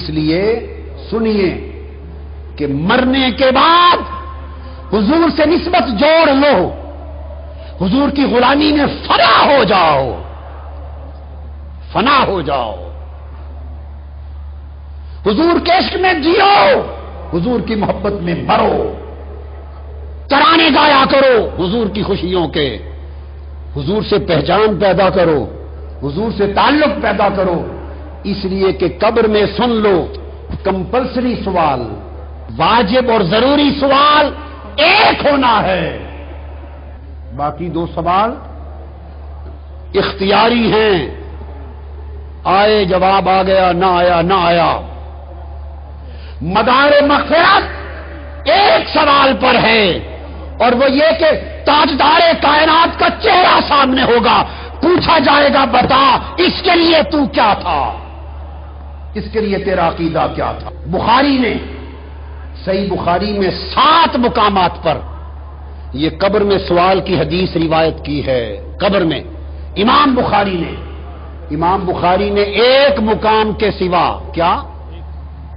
اس لیے سنیے کہ مرنے کے بعد حضور سے نسبت جوڑ لو، حضور کی غلامی میں فنا ہو جاؤ، فنا ہو جاؤ، حضور کے عشق میں جیو، حضور کی محبت میں مرو، ترانے گایا کرو حضور کی خوشیوں کے، حضور سے پہچان پیدا کرو، حضور سے تعلق پیدا کرو۔ اس لیے کہ قبر میں سن لو، کمپلسری سوال، واجب اور ضروری سوال ایک ہونا ہے، باقی دو سوال اختیاری ہیں، آئے جواب آ گیا، نہ آیا نہ آیا۔ مدار مغفرت ایک سوال پر ہے، اور وہ یہ کہ تاجدار کائنات کا چہرہ سامنے ہوگا، پوچھا جائے گا بتا اس کے لیے تو کیا تھا، اس کے لیے تیرا عقیدہ کیا تھا۔ بخاری نے صحیح بخاری میں 7 مقامات پر یہ قبر میں سوال کی حدیث روایت کی ہے۔ قبر میں امام بخاری نے ایک مقام کے سوا، کیا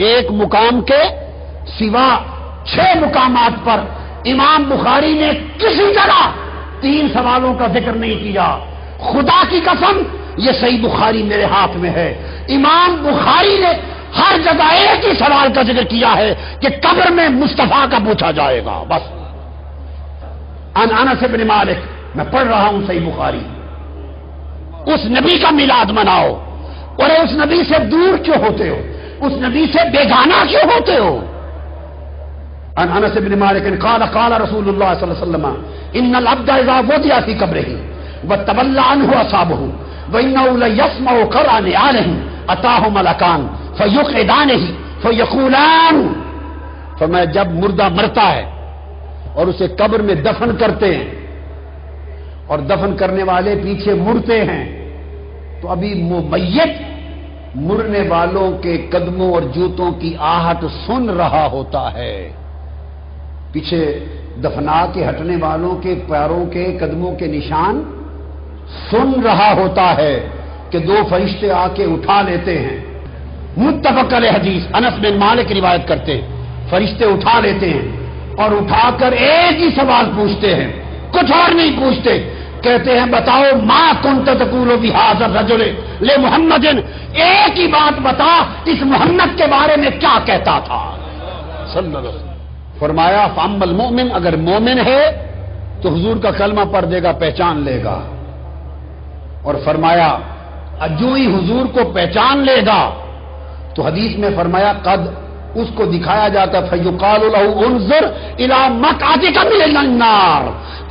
ایک مقام کے سوا 6 مقامات پر امام بخاری نے کسی طرح 3 سوالوں کا ذکر نہیں کیا۔ خدا کی قسم یہ صحیح بخاری میرے ہاتھ میں ہے، امام بخاری نے ہر جگہ ایک ہی سوال کا ذکر کیا ہے کہ قبر میں مصطفیٰ کا پوچھا جائے گا، بس۔ ان انس بن مالک، میں پڑھ رہا ہوں صحیح بخاری، اس نبی کا میلاد مناؤ، اور اس نبی سے دور کیوں ہوتے ہو، اس نبی سے بیگانہ کیوں ہوتے ہو؟ ان انس بن مالک قال قال رسول اللہ صلی اللہ علیہ وسلم ان العبد اذا وضع في قبره وتولى عنه اصحابه وانه ليسمع قران عليه اتاه ملكان فيقعدانه فيقولان، فرمایا جب مردہ مرتا ہے اور اسے قبر میں دفن کرتے ہیں اور دفن کرنے والے پیچھے مڑتے ہیں تو ابھی میت مرنے والوں کے قدموں اور جوتوں کی آہٹ سن رہا ہوتا ہے، پیچھے دفنا کے ہٹنے والوں کے پیروں کے قدموں کے نشان سن رہا ہوتا ہے کہ 2 فرشتے آ کے اٹھا لیتے ہیں۔ متفق علیہ حدیث، انس بن مالک روایت کرتے ہیں، فرشتے اٹھا لیتے ہیں اور اٹھا کر ایک ہی سوال پوچھتے ہیں، کچھ اور نہیں پوچھتے، کہتے ہیں بتاؤ ما کنت تقول بهذا الرجل لمحمد، ایک ہی بات بتا اس محمد کے بارے میں کیا کہتا تھا صلی اللہ علیہ وسلم۔ فرمایا فاما المؤمن، اگر مومن ہے تو حضور کا کلمہ پڑھ دے گا، پہچان لے گا، اور فرمایا جو ہی حضور کو پہچان لے گا تو حدیث میں فرمایا قد، اس کو دکھایا جاتا فیقال له انظر الى مقعدك من النار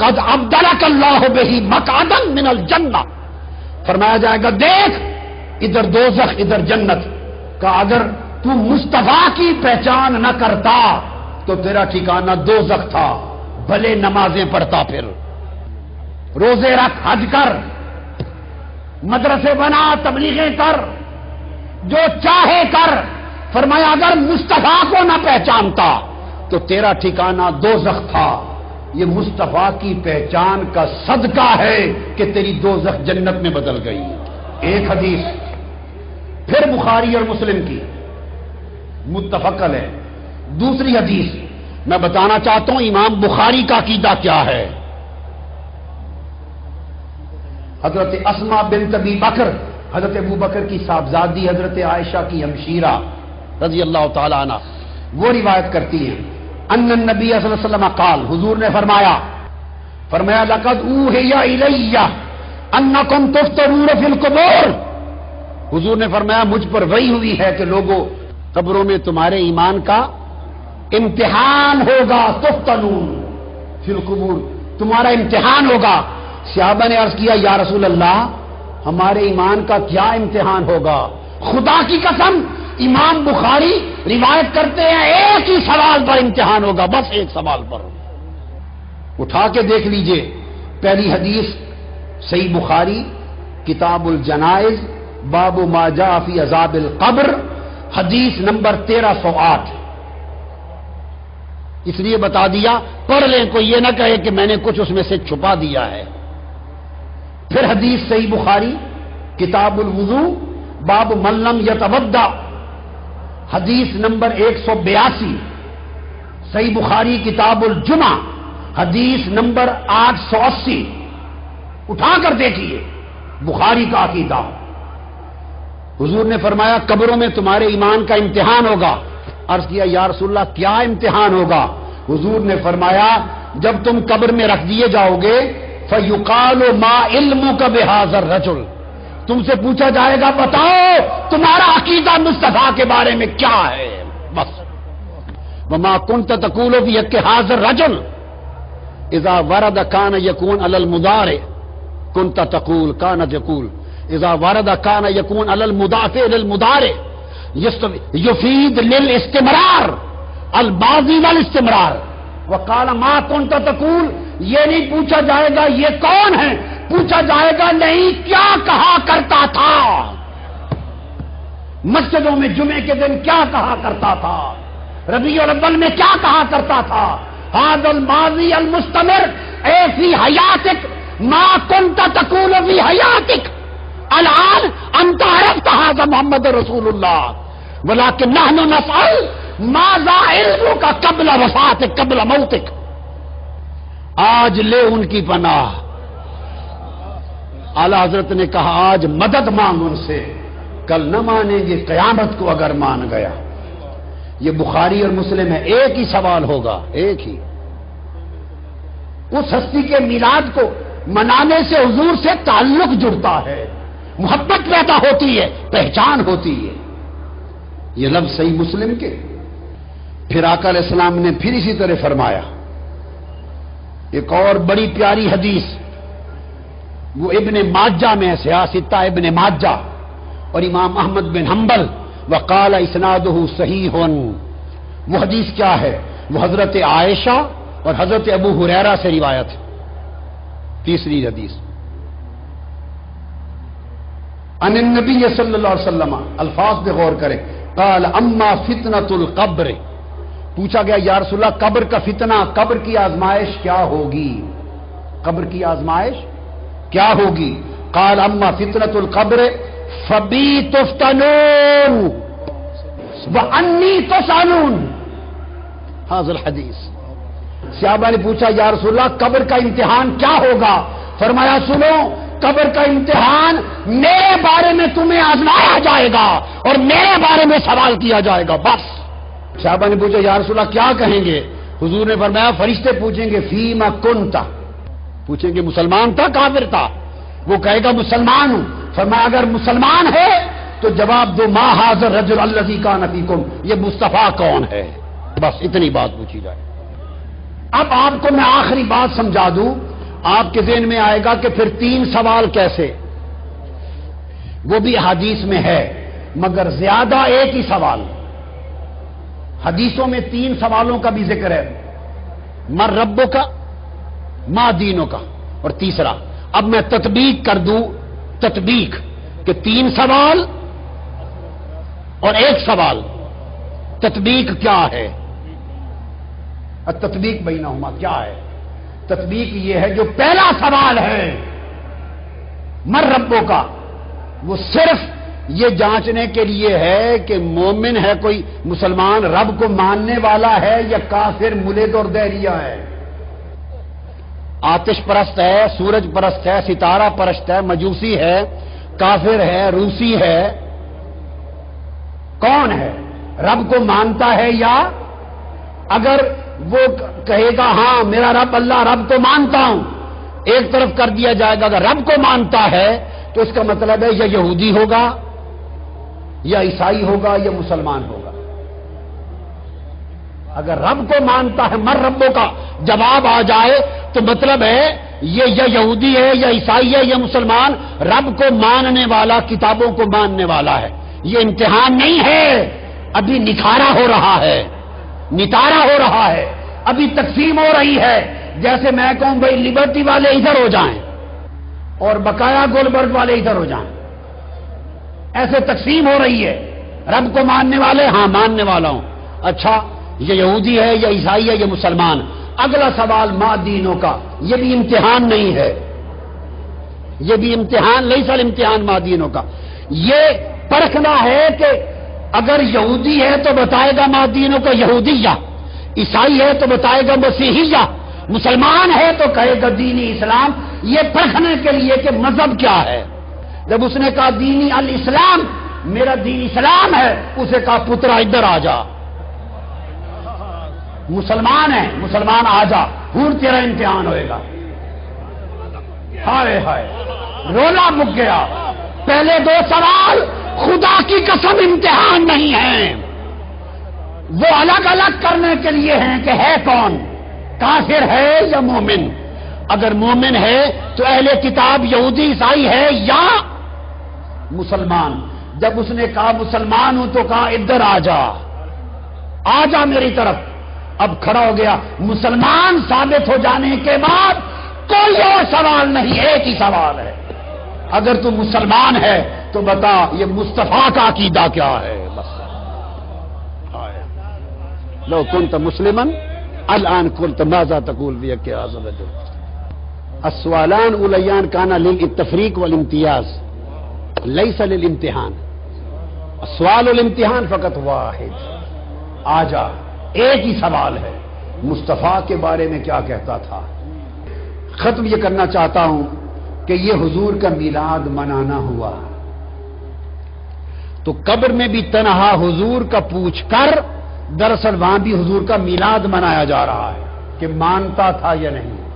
قد ابدلك الله به مقعدا من الجنہ، فرمایا جائے گا دیکھ ادھر دوزخ ادھر جنت کا، اگر تو مصطفیٰ کی پہچان نہ کرتا تو تیرا ٹھکانہ دوزخ تھا، بھلے نمازیں پڑھتا، پھر روزے رکھ، حج کر، مدرسے بنا، تبلیغیں کر، جو چاہے کر، فرمایا اگر مصطفیٰ کو نہ پہچانتا تو تیرا ٹھکانہ دوزخ تھا، یہ مصطفیٰ کی پہچان کا صدقہ ہے کہ تیری دوزخ جنت میں بدل گئی۔ ایک حدیث پھر بخاری اور مسلم کی متفق ہے۔ دوسری حدیث میں بتانا چاہتا ہوں امام بخاری کا عقیدہ کیا ہے۔ حضرت اسماء بنت ابی بکر، حضرت ابو بکر کی صاحبزادی، حضرت عائشہ کی ہمشیرہ رضی اللہ تعالی عنہ، وہ روایت کرتی ہیں ان النبی صلی اللہ علیہ وسلم قال، حضور نے فرمایا لقد اوحی الی انکم تفترون فی القبور، حضور نے فرمایا مجھ پر وحی ہوئی ہے کہ لوگوں قبروں میں تمہارے ایمان کا امتحان ہوگا، تفتنون فی القبور، تمہارا امتحان ہوگا۔ صحابہ نے عرض کیا یا رسول اللہ ہمارے ایمان کا کیا امتحان ہوگا؟ خدا کی قسم امام بخاری روایت کرتے ہیں ایک ہی سوال پر امتحان ہوگا، بس ایک سوال پر، اٹھا کے دیکھ لیجئے۔ پہلی حدیث صحیح بخاری کتاب الجنائز باب ما جاء فی عذاب القبر، حدیث نمبر 1308۔ اس لیے بتا دیا، پڑھ لیں، کوئی یہ نہ کہے کہ میں نے کچھ اس میں سے چھپا دیا ہے۔ پھر حدیث صحیح بخاری کتاب الوضو باب من لم یتوضا، حدیث نمبر 182، صحیح بخاری کتاب الجمعہ حدیث نمبر 880، اٹھا کر دیکھیے بخاری کا عقیدہ۔ حضور نے فرمایا قبروں میں تمہارے ایمان کا امتحان ہوگا۔ عرض کیا یا رسول اللہ کیا امتحان ہوگا؟ حضور نے فرمایا جب تم قبر میں رکھ دیے جاؤ گے فَيُقَالُ مَا عِلْمُكَ بِهَذَا الرَّجُلِ، تم سے پوچھا جائے گا بتاؤ تمہارا عقیدہ مصطفیٰ کے بارے میں کیا ہے؟ بس وَمَا كُنْتَ تَقُولُ فِي حَقِّ هَذَا الرَّجُلِ اذا ورد كان يكون على المضارع كنت تقول كانت يقول اذا ورد كان يكون على المضاف للمضارع يفيد للاستمرار الماضي والاستمرار۔ وقال ما كنت تقول، یہ نہیں پوچھا جائے گا یہ کون ہے، پوچھا جائے گا نہیں کیا کہا کرتا تھا، مسجدوں میں جمعے کے دن کیا کہا کرتا تھا، ربیع الاول میں کیا کہا کرتا تھا۔ هذا الماضي المستمر اے فی حیاتک ما كنت تقول فی حیاتک، الان انت عرفت هذا محمد رسول اللہ ولكن نحن نسأل ماذا علمك قبل وفاتك قبل موتك۔ آج لے ان کی پناہ، اعلی حضرت نے کہا آج مدد مانگ ان سے، کل نہ مانیں گے قیامت کو اگر مان گیا۔ یہ بخاری اور مسلم ہے، ایک ہی سوال ہوگا، ایک ہی۔ اس ہستی کے میلاد کو منانے سے حضور سے تعلق جڑتا ہے، محبت پیدا ہوتی ہے، پہچان ہوتی ہے۔ یہ لفظ صحیح مسلم کے۔ پھر آقا علیہ السلام نے پھر اسی طرح فرمایا، ایک اور بڑی پیاری حدیث وہ ابن ماجہ میں ہے، سیاستہ ابن ماجہ اور امام احمد بن حنبل، وقال اسنادہ صحیح۔ وہ حدیث کیا ہے؟ وہ حضرت عائشہ اور حضرت ابو ہریرہ سے روایت ہے، تیسری حدیث۔ ان النبی صلی اللہ علیہ وسلم، الفاظ پہ غور کریں، قال اما فتنۃ القبر، پوچھا گیا یا رسول اللہ قبر کا فتنہ، قبر کی آزمائش کیا ہوگی، قبر کی آزمائش کیا ہوگی؟ قال اما فتنۃ القبر فبی تفتنون وانی تسألون، هذا الحدیث۔ صحابہ نے پوچھا یا رسول اللہ قبر کا امتحان کیا ہوگا؟ فرمایا سنو، قبر کا امتحان میرے بارے میں تمہیں آزمایا جائے گا اور میرے بارے میں سوال کیا جائے گا، بس۔ صحابہ نے پوچھا یا رسول اللہ کیا کہیں گے؟ حضور نے فرمایا فرشتے پوچھیں گے فیما کنتا، پوچھیں گے مسلمان تھا کافر تھا؟ وہ کہے گا مسلمان ہوں۔ فرمایا اگر مسلمان ہے تو جواب دو ما ھذا الرجل الذی کان فیکم، یہ مصطفیٰ کون ہے؟ بس اتنی بات پوچھی جائے۔ اب آپ کو میں آخری بات سمجھا دوں، آپ کے ذہن میں آئے گا کہ پھر 3 سوال کیسے؟ وہ بھی حدیث میں ہے مگر زیادہ ایک ہی سوال۔ حدیثوں میں 3 سوالوں کا بھی ذکر ہے، مر ربو کا، ما دینوں کا، اور تیسرا۔ اب میں تطبیق کر دوں، تطبیق کہ 3 سوال اور 1 سوال، تطبیق کیا ہے؟ التطبیق بینہما کیا ہے؟ تطبیق یہ ہے جو پہلا سوال ہے مر ربو کا، وہ صرف یہ جانچنے کے لیے ہے کہ مومن ہے کوئی مسلمان رب کو ماننے والا ہے یا کافر ملد اور دہریہ ہے، آتش پرست ہے، سورج پرست ہے، ستارہ پرست ہے، مجوسی ہے، کافر ہے، روسی ہے، کون ہے؟ رب کو مانتا ہے یا اگر وہ کہے گا ہاں میرا رب اللہ رب کو مانتا ہوں، ایک طرف کر دیا جائے گا۔ اگر رب کو مانتا ہے تو اس کا مطلب ہے یا یہودی ہوگا یا عیسائی ہوگا یا مسلمان ہوگا۔ اگر رب کو مانتا ہے مر ربوں کا جواب آ جائے تو مطلب ہے یہ یا یہودی ہے یا عیسائی ہے یا مسلمان، رب کو ماننے والا، کتابوں کو ماننے والا ہے۔ یہ امتحان نہیں ہے، ابھی نکھارا ہو رہا ہے، نتارا ہو رہا ہے، ابھی تقسیم ہو رہی ہے۔ جیسے میں کہوں بھائی لبرٹی والے ادھر ہو جائیں اور بقایا گولبرگ والے ادھر ہو جائیں، ایسے تقسیم ہو رہی ہے۔ رب کو ماننے والے ہاں ماننے والا ہوں، اچھا یہ یہودی ہے یا عیسائی ہے یا مسلمان۔ اگلا سوال ما دینوں کا، یہ بھی امتحان نہیں ہے، یہ بھی امتحان لیس الامتحان ما دینوں کا، یہ پرکھنا ہے کہ اگر یہودی ہے تو بتائے گا ما دینوں کا یہودیہ، عیسائی ہے تو بتائے گا مسیحیہ، مسلمان ہے تو کہے گا دینی اسلام، یہ پرکھنے کے لیے کہ مذہب کیا ہے۔ جب اس نے کہا دینی الاسلام، میرا دین اسلام ہے، اسے کہا پترا ادھر آ جا، مسلمان ہے، مسلمان آ جا، ہوں تیرا امتحان ہوئے گا۔ ہائے ہائے، رولا مک گیا۔ پہلے دو سوال خدا کی قسم امتحان نہیں ہیں، وہ الگ الگ کرنے کے لیے ہیں کہ ہے کون، کافر ہے یا مومن۔ اگر مومن ہے تو اہل کتاب یہودی عیسائی ہے یا مسلمان۔ جب اس نے کہا مسلمان ہوں تو کہا ادھر آ جا، آ جا میری طرف۔ اب کھڑا ہو گیا۔ مسلمان ثابت ہو جانے کے بعد کوئی اور سوال نہیں، ایک ہی سوال ہے، اگر تو مسلمان ہے تو بتا یہ مصطفیٰ کا عقیدہ کیا ہے۔ بس لو كنت مسلما الان قلت ماذا تقول في هذا الرجل۔ السؤالان اوليان كان للتفريق والامتياز ليس للامتحان، السؤال والامتحان فقط واحد۔ آ جا، ایک ہی سوال ہے، مصطفیٰ کے بارے میں کیا کہتا تھا۔ ختم یہ کرنا چاہتا ہوں کہ یہ حضور کا میلاد منانا ہوا تو قبر میں بھی تنہا حضور کا پوچھ کر، دراصل وہاں بھی حضور کا میلاد منایا جا رہا ہے کہ مانتا تھا یا نہیں۔